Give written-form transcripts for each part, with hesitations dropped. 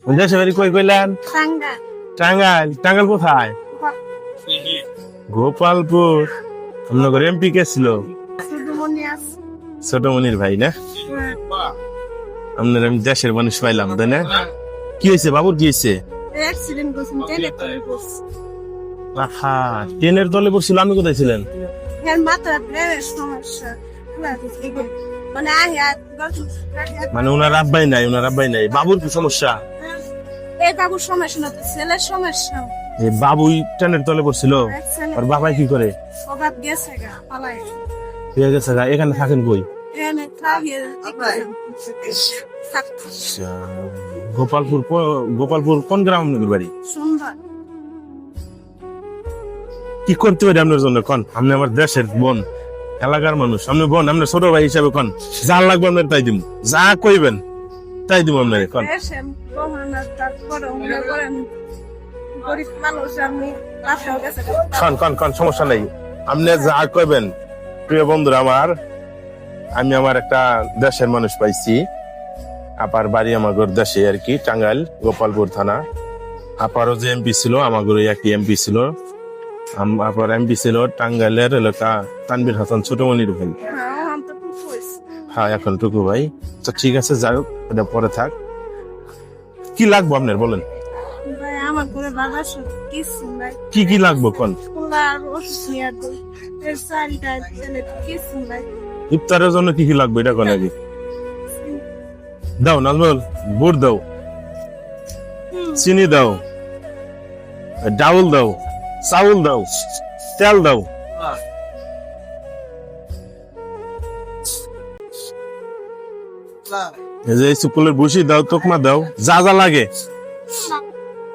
দেশে বাড়ি কই কইলেন? টাঙ্গা। টাঙ্গাইল। টাঙ্গাইল কোথায়? গোপালপুর। আপনার এমপি কে ছিল? সুদমনি আছে। ছোটমনির ভাই না? আপনার আমি দেশের মানুষ পাইলাম তাই না? কি হয়েছে বাবুর, কি হয়েছে? অ্যাক্সিডেন্ট করছেন ট্রেনে করে করছে। আহা, ট্রেনের দলে পড়ছিল, আমি কোথায় ছিলেন? এর মাথা ব্রেনের সমস্যা। মানে মানে ওনার আব্বাই নাই, ওনার আব্বাই নাই। বাবুর কি সমস্যা? এই বাবুর সমস্যা না তো ছেলের সমস্যা। এই বাবুই ট্রেনের তলে পড়ছিল, আর বাবাই কি করে? অভাব গেছে গা পালাই। ঠিক আছে, এখানে থাকেন কই? এনে খাইয়ে আচ্ছা, গোপালপুর কোন গ্রাম আপনাদের বাড়ি? সুন্দর। কি করতে পারি আপনার জন্য কোন? আপনি আমার দেশের বোন, এলাকার মানুষ, আপনি বোন, আপনার ছোট ভাই হিসাবে কোন যা লাগবে আপনার তাই দিব, যা কইবেন তাই দিব আপনার কোন। দেশের গহনা তারপরে মনে করেন গরিব মানুষ আমি বাসাও গেছে। কোন সমস্যা নাই, আপনি যা কইবেন। প্রিয় বন্ধুরা আমার, আমি আমার একটা দেশের মানুষ পাইছি। আপার বাড়ি আমাগর দেশে আর কি, টাঙ্গাইল গোপালপুর থানা। আপারও যে এমপি ছিল আমাগর একই এমপি ছিল। আপার এমপি ছিল টাঙ্গাইলের এলাকা তানভীর হাসান ছোটমনির ভাই। হ্যাঁ, এখন টুকু ভাই। তো ঠিক আছে, যাই হোক, এটা পরে থাক। কি লাগবো আপনার বলেন? ভাই আমার করে বাবা কিছু নাই। কি কি লাগবো কোন? পোলার ওষুধ নিয়ে দিই। এর চালটা ছেলে কিছু নাই। ইফতারের জন্য কি কি লাগবে এটা কোন আগে দাও। নাজমুল, গুড় দাও, চিনি দাও, ডাউল দাও, চাউল দাও, তেল দাও। এই যে সুকুলের ভুসি দাও, তোকমা দাও, যা যা লাগে।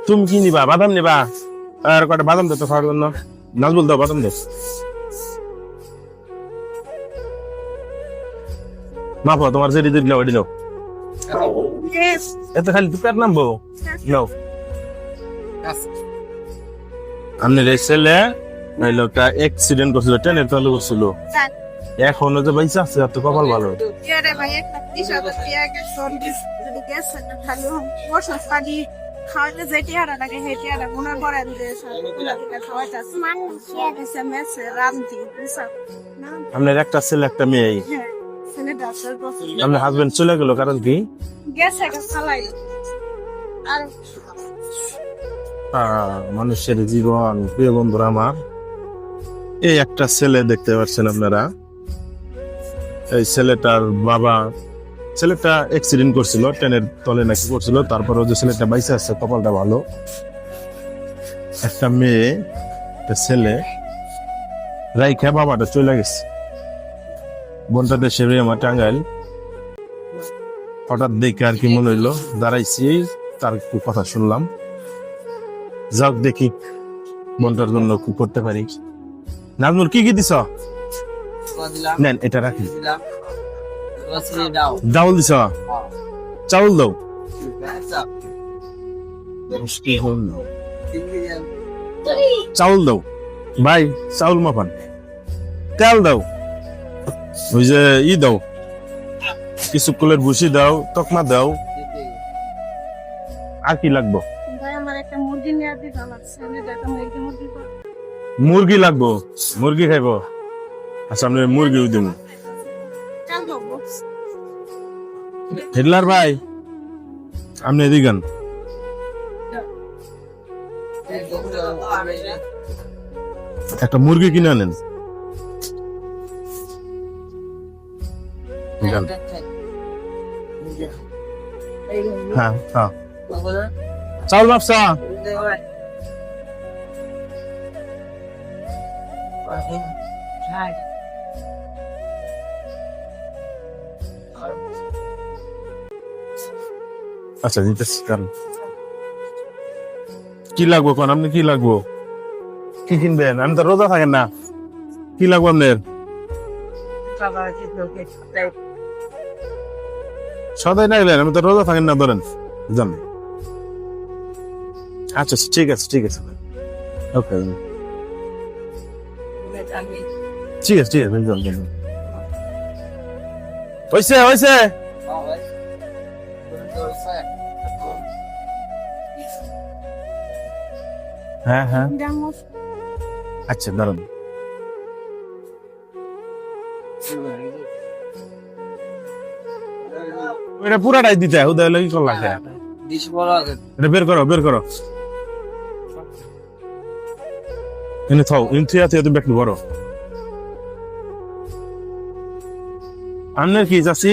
তুমি কি নিবা? বাদাম নিবা? আর কটা বাদাম দাও তো খাওয়ার জন্য। নাজমুল দাও, বাদাম দাও। মাপো, তোমার যে দিদি দিলাও, এটি দাও। এত খালি তুই পেট নামবো নাও। আপনার এই ছেলে লোকটা অ্যাক্সিডেন্ট করছিল, ট্রেনের তলে করছিল, এখনো যে বাইসা আছে, আর তো কপাল ভালো। খাওয়াতে যেটি হারা লাগে হেঁটে হারা মনে করেন যে রামতি আপনার একটা ছেলে একটা মেয়ে। আপনার হাজবেন্ড চলে গেল কারণ কি? গেছে ফালাই আর মানুষের জীবন। প্রিয় বন্ধুরা আমার, এই একটা ছেলে দেখতে পাচ্ছেন আপনারা। এই ছেলেটার বাবা, ছেলেটা অ্যাক্সিডেন্ট করছিল, ট্রেনের তলে নাকি করছিল, তারপরে যে ছেলেটা বাইসে আসছে, কপালটা ভালো। একটা মেয়ে, একটা ছেলে রাইখা বাবাটা চলে গেছে। বোনটা দেশে আমার টাঙ্গাইল। হঠাৎ দেখে আর কি মনে হইলো, দাঁড়াইছি, তার একটু কথা শুনলাম। যাক দেখি বোনটার জন্য কি করতে পারি। নাজমুল, কি কি দিছ? নেন, এটা রাখি। ডাউল দিছ? চাউল দাও। চাউল দাও ভাই, চাউল মাপান। তেল দাও, ওই যে দাও, কিছু কুলের ভুসি দাও, তকমা দাও। আর কি লাগবো? আমার একটা মুরগি নিয়ে দিতে লাগছে। মুরগি লাগবো? মুরগি খাইবো? আচ্ছা, আপনি মুরগিও দিব। হিটলার ভাই, আপনি এদিকান। একটা মুরগি কিনে আনেন। হ্যাঁ হ্যাঁ, চাউল ব্যবসা। আচ্ছা, দিতেছি। কি লাগবো কোন? আপনি কি লাগবো? কি কিনবেন? আমি তো রোজা থাকেন না। কি লাগবো আপনার? সদাই নাইলেন, আমি তো রোজা থাকেন না, ধরেন জান। আচ্ছা ঠিক আছে, ঠিক আছে, ওকে, ঠিক আছে, ঠিক আছে। হয়েছে হয়েছে। হ্যাঁ হ্যাঁ যেমন আচ্ছা দাঁড়ান এটা পুরাটাই দিতে হয় উদয় কি করলা এটা বের করো এনে থাও ইন্ট্রিয়া থেকে তুমি একটু বড় আপনার কি চাচ্ছি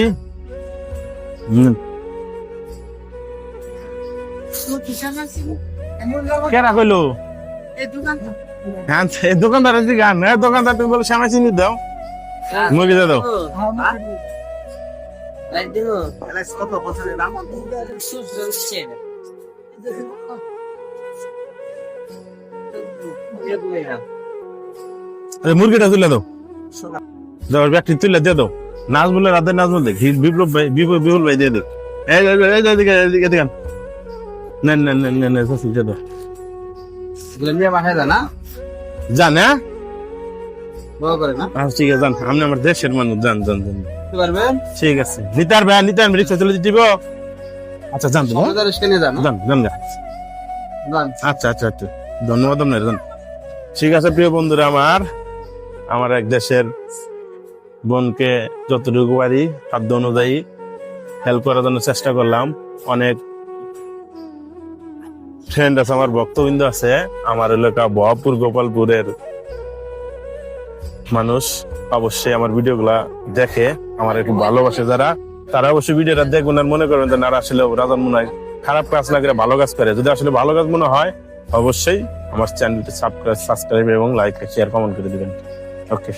কেরা কইলো এই দোকান হ্যাঁ এই দোকানদার আছে গান হ্যাঁ দোকানদার তুমি বলো শ্যামা চিনি দাও মুরগি দিয়ে দাও মুরগিটা তুলে দাও দাও ব্যাগটি তুলে দিয়ে দাও নাজমুল রাতে নাজমুল দেখ বিপ্লব ভাই বিপুল ভাই দিয়ে দেখ এদিকে না না না না না দিয়ে দাও জান হ্যাঁ ঠিক আছে জান আপনি আমার দেশের মানুষ জান ঠিক আছে নিতার ভাই নিতার রিক্সা চলে দিব আচ্ছা জান তো জান আচ্ছা আচ্ছা আচ্ছা ধন্যবাদ আপনার জান ঠিক আছে প্রিয় বন্ধুরা আমার এক দেশের বোনকে যতটুকু পারি সাধ্য অনুযায়ী হেল্প করার জন্য চেষ্টা করলাম অনেক ফ্রেন্ড আছে আমার ভক্তবৃন্দ আছে আমার এলাকা বহাপুর গোপালপুরের মানুষ অবশ্যই আমার ভিডিওগুলা দেখে আমার একটু ভালোবাসে যারা তারা অবশ্যই ভিডিওটা দেখবেন আর মনে করবেন যে না আসলে রাজন মনে হয় খারাপ কাজ না করে ভালো কাজ করে যদি আসলে ভালো কাজ মনে হয় অবশ্যই আমার চ্যানেলটি সাবস্ক্রাইব এবং লাইক শেয়ার কমেন্ট করে দিবেন ওকে